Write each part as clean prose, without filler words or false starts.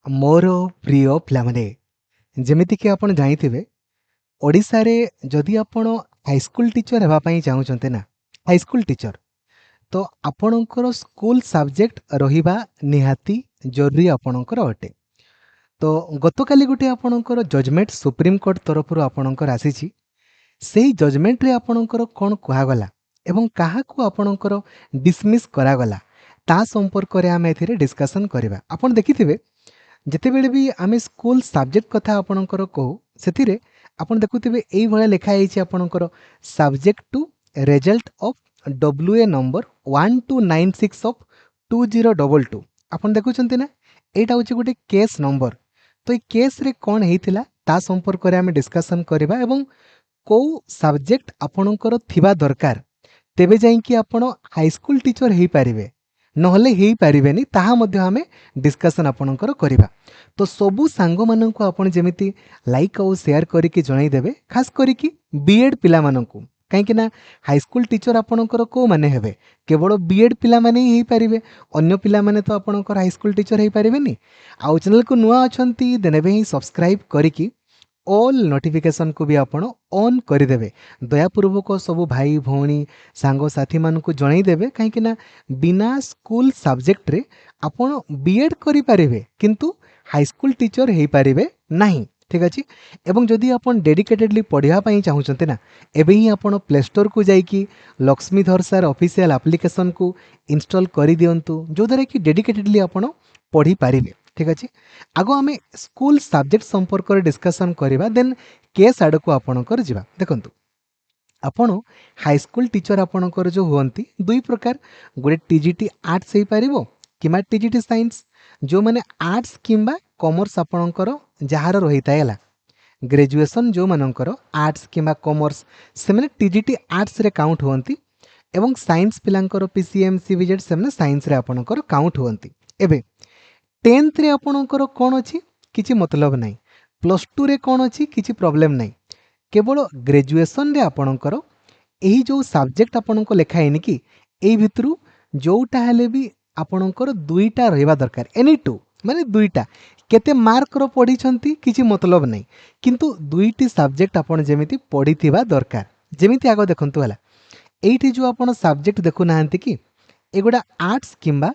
मोर प्रिय पिलामाने जेमितिक आपण जानिथिबे ओडिसा रे जदि आपण हाईस्कूल टीचर हेबा पई चाहूचंते ना हाईस्कूल टीचर तो आपणकर स्कूल सब्जेक्ट रहिबा निहाती जरूरी आपणकर अटे। तो गतकाली गोटे आपणकर जजमेंट सुप्रीम कोर्ट तरफ आपणकर आसीची सेही जजमेंट रे आपणकर कोन कुहागला एवं काहाकू आपणकर डिसमिस करागला ता संपर्क रे आमे एथिरे डिस्कशन करिबा। आपण देखिथिबे ଯେତେବେଳେ ବି ଆମେ ସ୍କୁଲ ସବଜେକ୍ଟ କଥା ଆପଣଙ୍କର କହୁ ସେଥିରେ ଆପଣ ଦେଖୁଥିବେ ଏଇଭଳିଆ ଲେଖା ହେଇଛି ଆପଣଙ୍କର subject to result of WA number 1296 of 2022 ଆପଣ ଦେଖୁଛନ୍ତି ନା ଏଇଟା ହେଉଛି ଗୋଟେ କେସ୍ ନମ୍ବର। ତ ଏଇ କେସ୍ରେ କ'ଣ ହେଇଥିଲା ତା ସମ୍ପର୍କରେ ଆମେ ଡିସ୍କସନ୍ କରିବା ଏବଂ କେଉଁ ସବଜେକ୍ଟ ଆପଣଙ୍କର ଥିବା ଦରକାର ତେବେ ଯାଇକି ଆପଣ ହାଇସ୍କୁଲ ଟିଚର ହେଇପାରିବେ ନହେଲେ ହେଇପାରିବେନି ତାହା ମଧ୍ୟ ଆମେ डिस्कसन आपणकर करिबा। तो सबू सांग माननकु आपण जेमिति लाइक और शेयर करिकि जणाई देबे खास करिकि बीएड पिला माननकु काहेकि ना हाई स्कूल टीचर आपणकर को माने हेबे केवल बीएड पिला माने ही पारिबे अन्य पिला माने तो आपणकर हाई स्कूल टीचर हे पारिबेनी। आ चैनल को नुआ अछंती देनेबे ही सब्सक्राइब करिकि ऑल नोटिफिकेशन को भी आपण ऑन करदेवे दयापूर्वक सब भाई भौणी सांग साथी मान को जणाई देबे कहीं ना बिना स्कूल सब्जेक्ट रे आपण बीएड करि पारिबे किंतु हाई स्कूल टीचर हे पारिबे नहीं। ठीक अच्छे एवं जदि आपण डेडिकेटेडली पढ़िया पई चाहूचंते ना एबे ही आपण प्ले स्टोर को जाइकी लक्ष्मीधर सर ऑफिशियल एप्लिकेशन को इंस्टॉल करि दियंतु जो द्वारा कि डेडिकेटेडली आपण पढ़ी पारिबे। ठीक अच्छे आगो आम स्कूल सब्जेक्ट संपर्क डिस्कसन करवा देन केस आड़ को आपणकर जीवा देखंतु आपण हाईस्कूल टीचर आपणकर जो हुअंती दुई प्रकार गोटे टीजीटी आर्ट्स हो पारिबो किमा टीजीटी साइंस जो माने आर्ट्स किंबा कॉमर्स आपणकर जहार रही था ग्रेजुएशन जो मानकर आर्ट्स किंबा कॉमर्स से माने टीजीटी आर्ट्स रे काउंट हुअंती एवं साइंस पिलांकर पीसीएम सीविजेड से माने साइंस रे आपणकर काउंट हुअंती। एबे 10th रे आपणकर कौन अच्छी किसी मतलब नहीं प्लस 2 रे कौन अच्छी किसी प्रॉब्लम नहीं केवल ग्रेजुएशन रे आपणकर यही जो सब्जेक्ट आपनको लिखाएनि कि एई भितरु जोटा हेले भी आपणकर दुईटा रहिबा दरकार एनी टू माने दुईटा केते मार्क रो पढ़ी छंती किसी मतलब नहीं किंतु दुईटी सब्जेक्ट आपण जेमिति पढ़ीथिबा दरकार। जेमिति आगो देखंतु हला एइठी जो आपण सब्जेक्ट देखु नाहंती कि एगुडा आर्ट्स किंबा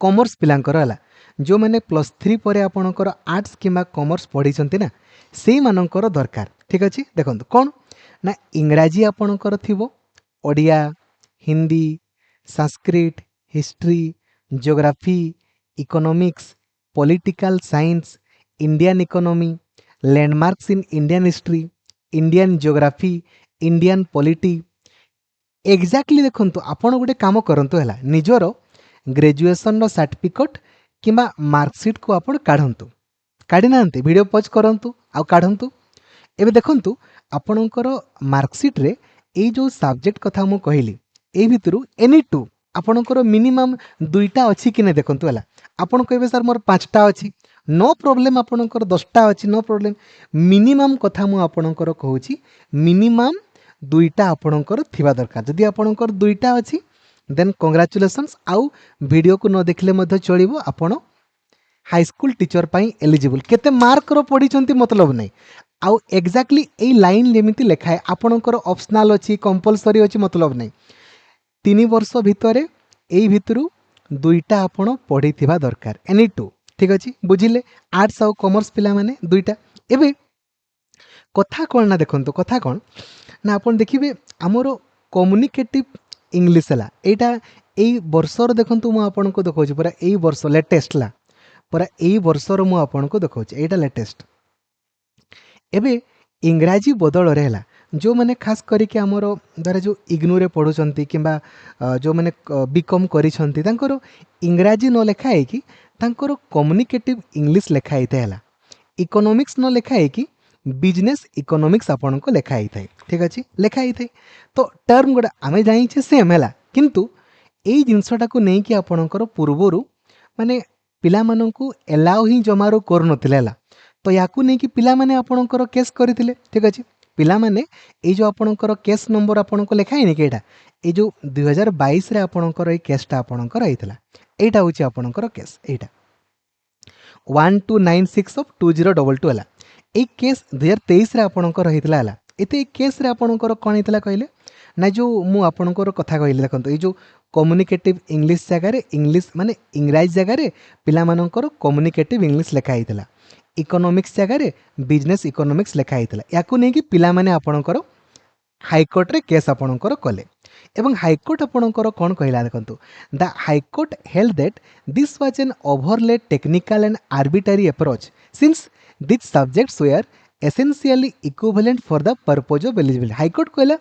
कॉमर्स पिलांकर हला जो मैंने +3 पर आपणकर आर्ट्स किंबा कॉमर्स पढ़ी ना से मानकर दरकार। ठीक अच्छे देखो कौन ना इंग्राजी आपणकर थिबो Odia Hindi Sanskrit history geography economics political science Indian economy landmarks in Indian history Indian geography Indian polity exactly देखंतु आपण गोटे काम करंतु हला निजरो ग्रेजुएशन सर्टिफिकेट किंबा मार्कशीट को आपण काढंतु काढी नांती वीडियो पॉज करंतु आ काढंतु एबे देखंतु आपणकर मार्कशीट रे ए जो सब्जेक्ट कथा मु कहली ए भितरु एनी टू आपणकर मिनिमम दुईटा अछि कि ने देखंतु हला आपण कहबे सर मोर 5टा अछि नो प्रॉब्लम आपणकर 10टा अछि नो प्रॉब्लम मिनिमम कथा मु आपणकर कहूची मिनिमम दुईटा आपणकर थिबा दरकार जदि आपणकर दुईटा अछि देन कंग्राचुलेशंस आउ वीडियो को न देखले मध्य चलिबो आपण हाई स्कूल टीचर पाई एलिजिबल केते मार्क रो पढ़ी छंती मतलब नहीं आउ एक्जाक्टली ए लाइन जेमिति लिखा है आपणकर ऑप्शनल अछि कंपलसरी अछि मतलब नहीं 3 वर्ष भितरे एई भितरु दुईटा आपण पढ़ी थिबा दरकार एनी टू। ठीक अछि बुझिले आर्ट्स आउ कॉमर्स पिला माने दुईटा। एबे कथा कोन ना देखंतु कथा कोन ना आपण देखिबे हमरो कम्युनिकेटिव इंग्लिश है यही वर्षर देखो मुझे आपको देखा पूरा यही वर्ष लेटेस्ट ला पूरा यही वर्षर मुझे आपको देखा यहाँ लेटेस्ट एबे इंग्राजी बदल है जो मैंने खास करके आमर द्वारा जो इग्नोरे पढ़ुंट कि जो मैंने बीकॉम कर इंग्राजी न लिखाई कि कम्युनिकेटिव इंग्लिश लिखाई था इकोनॉमिक्स न लिखाई कि बिजनेस इकोनॉमिक्स आपन को लिखाई थाए। ठीक अच्छे लिखाई थाए तो टर्म गुड़ा आम जाइए सेम है किंतु यही जिनसटा को नहीं कि आपणकर पूर्वर माने पिला माननकु एलाउ ही जमारो कर नथिले तो याकू नहीं कि पिला माने आपणकर केस करथिले। ठीक अच्छे पिला माने ए जो आपणकर केस नंबर आपन को लिखाई नहीं कि ए जो 2022 रे आपणकर ए केसटा आपणकर आइतला एटा होची आपणकर केस एटा 1296 of 2022 है ये केस 2023 आपणकर होता है ये केस आपणकर कौन होता कहले ना जो मु आपणकर कथा कहली देखो ये जो कम्युनिकेटिव इंग्लिश जगार इंग्लिश माने इंग्राजी जगार पिला मानकर कम्युनिकेटिव इंग्लिश लिखा होता इकोनॉमिक्स जगार बिजनेस इकोनॉमिक्स लिखा होता या नहीं कि पिला माने आपणकर हाईकोर्ट रे केस आपणकर कले एवं हाईकोर्ट आपणकर कौन कहला देखो the high court held that this was an overly technical and arbitrary approach since this subjects were essentially equivalent for the purpose of eligibility high court कहला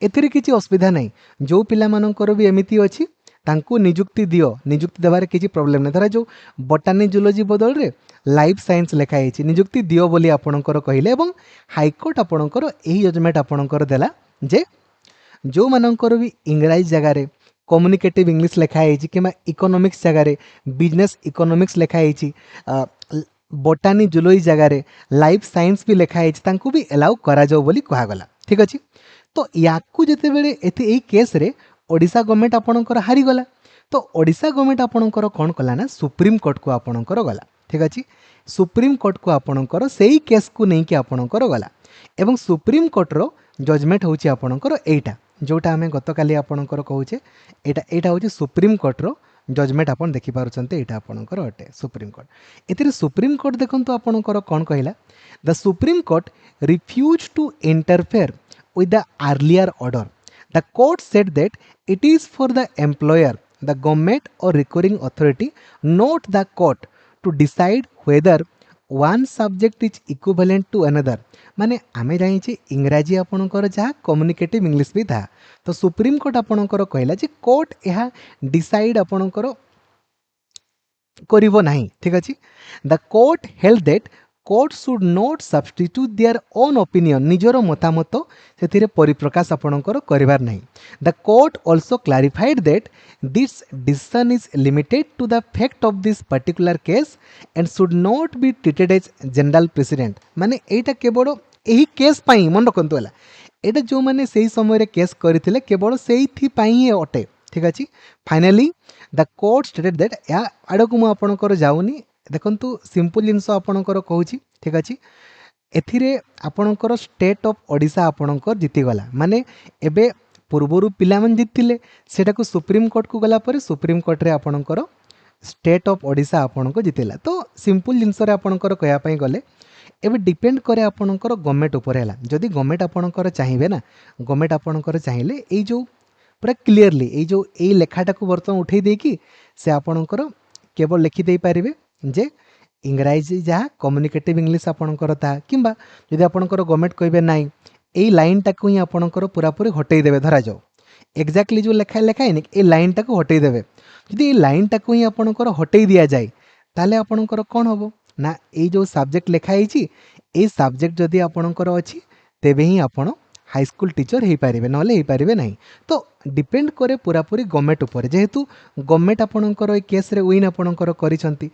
एथिरे किछि असुविधा नहीं जो पिला मानकर भी एमिति अछि तांको नियुक्ति दियो नियुक्ति देवार किछि प्रॉब्लम नहीं धरा जो बोटानी जूलॉजी बदल रे लाइफ साइंस लिखा है नियुक्ति दियो बोली आपणकर कहले एवं हाईकोर्ट आपणकर एही जजमेंट आपणकर देला जे जो मानकर भी इंग्राजी जगार कम्युनिकेटिव इंग्लिश लिखाई कि इकोनॉमिक्स जगार बिजनेस इकोनॉमिक्स लिखाई बोटानी जूलॉजी जगार लाइफ साइंस भी लिखाई भी एलाउ करा जाओ बोली कहागला ठीक अच्छे तो या जिते बड़े ये केस रे ओडिशा गवर्नमेंट आपणकर हारीगला तो ओडिशा गवर्नमेंट आपणकर कौन कला ना सुप्रीम कोर्ट को आपणकर गला ठीक अच्छे सुप्रीम कोर्ट को आपणकर सेही केस को नहीं कि आपणकर गला एवं सुप्रीम कोर्टर जजमेंट होची आपणकर एटा जोटा आम गतकाली आपणकर कहूचे एटा होची सुप्रीम कोर्टर जजमेंट आपन देखि पारुचंते एटा आपणकर अटे सुप्रीम कोर्ट एथिरे सुप्रीम कोर्ट देखंतु आपणकर कोन कहला the supreme court refuse to interfere with the earlier order. The court said that it is for the employer, the government or recurring authority, not the court, to decide whether one subject is equivalent to another. माने आमे जाइए इंग्राजी आपणकर जहाँ communicative English भी था तो supreme court आपणकर कहला जे कोर्ट यह डिसाइड आपणकर करिवो नाही ठीक अछि the court held that court should not substitute their own opinion निजर मतामत से परिप्रकाश आपणकर करिवार नहीं the court also clarified that this decision is limited to the fact of this particular case and should not be treated as general precedent माने एटा केवल यही केस पाई मन रखंतु हला एटा जो माने सेही समय रे केस करथिले केवल सेही थी पाई ही अटे ठीक अछि finally the court stated that या आडकु मु आपणकर जाउनी देखंतु सिंपल जिनस आपणकर कहूची ठीक अछि एथिरे आपणकर स्टेट ऑफ ओडिशा आपणकर जीतीगला माने एबे पूर्वरु पिलामन जीतिले सेटाको सुप्रीम कोर्ट को गला पर सुप्रीम कोर्ट रे आपणकर स्टेट ऑफ ओडिशा आपणको जीतिला तो सिंपल जिनस रे आपणकर कहया पई गले एबे डिपेंड करे आपणकर गवर्नमेंट ऊपर हैला जदि गवर्नमेंट आपणकर चाहिबे ना गवर्नमेंट आपणकर चाहिले एई जो पूरा क्लियरली एई जो एई लेखाटा को बर्तन उठै दे कि से आपणकर केवल लिखि दे पारिबे जे इंग्राजी जहाँ कम्युनिकेटिव इंग्लिश आपणकर था किंबा जदि आपणकर गवर्नमेंट कहबे नाई एई लाइन टाको ही आपणकर पूरा पूरी हटै देबे धरा जाओ एक्जाक्टली जो लेखा लेखाइनि ए लाइन टाको हटै देबे जदि ए लाइन टाको ही आपणकर हटै दिया जाए ताले आपणकर कोन होबो ना ए जो सब्जेक्ट लेखाई छी ए सब्जेक्ट जदि आपणकर अछि तेबे ही आपण हाई स्कूल टीचर हो पारे ना हो पारे ना तो डिपेंड करे पूरा पूरी गवर्नमेंट उपर जेहेतु गवर्नमेंट आपणकर केस रे विन आपणकर करिसंती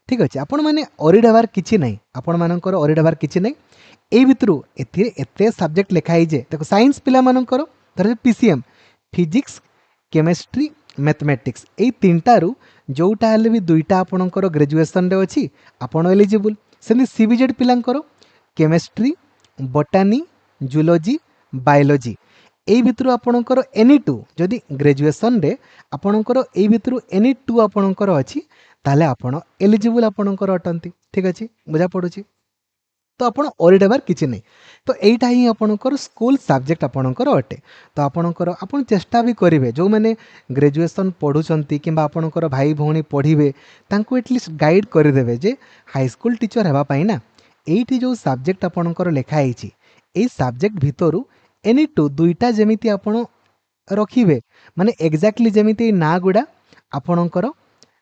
ठीक अच्छे आपण मैंने अरिड हबार किसी ना आपण मानकर अरिड हबार किसी ना ये भितर एते सब्जेक्ट लिखाई जे देखो साइंस पिला मानकर धर पीसीएम फिजिक्स केमिस्ट्री मैथमेटिक्स ये तीनटारू जोटा हेले भी दुईटा आपणकर ग्रेजुएशन रे अछि आपण एलिजिबल सेमि सीबीजेड पिलांकर केमिस्ट्री बोटानी जूलॉजी बायोलॉजी एई भितर आपणकर एनी टू जदि ग्रेजुएशन रे आपणकर एई भितर एनी टू आपणकर अछि ताले आपण एलिजिबल आपणकर अटंती ठीक अच्छे बुझा पड़ुची तो आपण अरिड हबार किछि नहीं तो एटा ही आपणकर स्कूल सब्जेक्ट आपणकर अटे तो आपणकर आपण चेष्टा भी करेंगे जो मैंने ग्रेजुएशन पढ़ुचंती किंबा आपणकर भाई भौणी पढ़िबे तांको एटलिस्ट गाइड करदेवे जे हाई स्कूल टीचर हेबा पई ना एठी जो सब्जेक्ट आपणकर लेखा आइछि ए सब्जेक्ट भितरु एनी टू दुईटा जेमिति आपण रखिबे माने एक्जाक्टली जेमिति ना गुडा आपणकर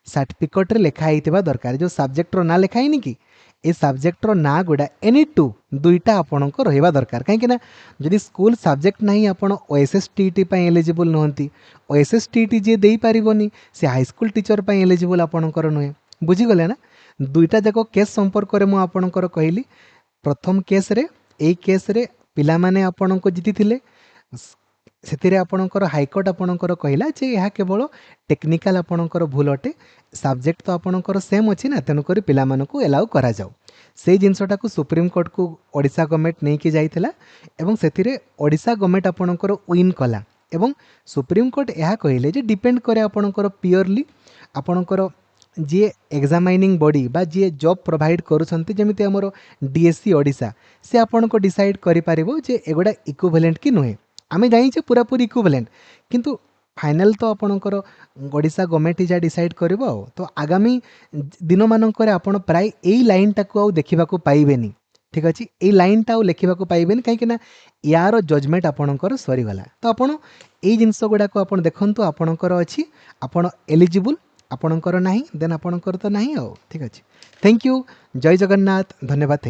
सर्टिफिकेट रे लेखा होइतिबा दरकार जो सब्जेक्ट रो ना लेखा हैनी कि ए सब्जेक्ट रो ना गुडा एनी टू दुईटा आपणकर रहिबा दरकार काहे कि ना जदि स्कूल सब्जेक्ट नहीं आपण ओएसएसटीटी पई एलिजिबल नहंती ओएसएसटीटी जे देई परिबोनी से हाई स्कूल टीचर पई एलिजिबल आपणकर नहे बुझी गले ना दुईटा जाको केस संपर्क रे मु आपणकर कहली प्रथम केस रे ए केस रे पिला माने आपणको जीति थिले ସେଥିରେ ଆପଣଙ୍କର ହାଇକୋର୍ଟ ଆପଣଙ୍କର କହିଲା ଯେ ଏହା କେବଳ ଟେକ୍ନିକାଲ ଆପଣଙ୍କର ଭୁଲ ଅଟେ, ସବଜେକ୍ଟ ତ ଆପଣଙ୍କର ସେମ୍ ଅଛି ନା, ତେଣୁକରି ପିଲାମାନଙ୍କୁ ଏଲାଉ କରାଯାଉ। ସେଇ ଜିନିଷଟାକୁ ସୁପ୍ରିମକୋର୍ଟକୁ ଓଡ଼ିଶା ଗଭର୍ଣ୍ଣମେଣ୍ଟ ନେଇକି ଯାଇଥିଲା ଏବଂ ସେଥିରେ ଓଡ଼ିଶା ଗଭର୍ଣ୍ଣମେଣ୍ଟ ଆପଣଙ୍କର ୱିନ୍ କଲା ଏବଂ ସୁପ୍ରିମକୋର୍ଟ ଏହା କହିଲେ ଯେ ଡିପେଣ୍ଡ କରେ ଆପଣଙ୍କର ପିଓରଲି ଆପଣଙ୍କର ଯିଏ ଏକ୍ଜାମାଇନିଂ ବଡ଼ି ବା ଯିଏ ଜବ୍ ପ୍ରୋଭାଇଡ଼ କରୁଛନ୍ତି, ଯେମିତି ଆମର DSC ଓଡ଼ିଶା, ସେ ଆପଣଙ୍କୁ ଡିସାଇଡ଼ କରିପାରିବ ଯେ ଏଗୁଡ଼ା ଇକ୍ୱିଭାଲେଣ୍ଟ କି ନୁହେଁ। ଆମେ ଜାଣିଛେ ପୁରାପୁରି ଇକ୍ୱିଭାଲେଣ୍ଟ, କିନ୍ତୁ ଫାଇନାଲ୍ ତ ଆପଣଙ୍କର ଓଡ଼ିଶା ଗଭର୍ଣ୍ଣମେଣ୍ଟ ଯାହା ଡିସାଇଡ଼ କରିବ। ଆଉ ତ ଆଗାମୀ ଦିନମାନଙ୍କରେ ଆପଣ ପ୍ରାୟ ଏଇ ଲାଇନ୍ଟାକୁ ଆଉ ଦେଖିବାକୁ ପାଇବେନି। ଠିକ୍ ଅଛି, ଏଇ ଲାଇନ୍ଟା ଆଉ ଲେଖିବାକୁ ପାଇବେନି, କାହିଁକିନା ୟାର ଜଜମେଣ୍ଟ ଆପଣଙ୍କର ସରିଗଲା। ତ ଆପଣ ଏଇ ଜିନିଷ ଗୁଡ଼ାକୁ ଆପଣ ଦେଖନ୍ତୁ, ଆପଣଙ୍କର ଅଛି, ଆପଣ ଏଲିଜିବୁଲ୍, ଆପଣଙ୍କର ନାହିଁ ଦେନ୍ ଆପଣଙ୍କର ତ ନାହିଁ ଆଉ। ଠିକ୍ ଅଛି, ଥ୍ୟାଙ୍କ ୟୁ, ଜୟ ଜଗନ୍ନାଥ, ଧନ୍ୟବାଦ, ଥ୍ୟାଙ୍କ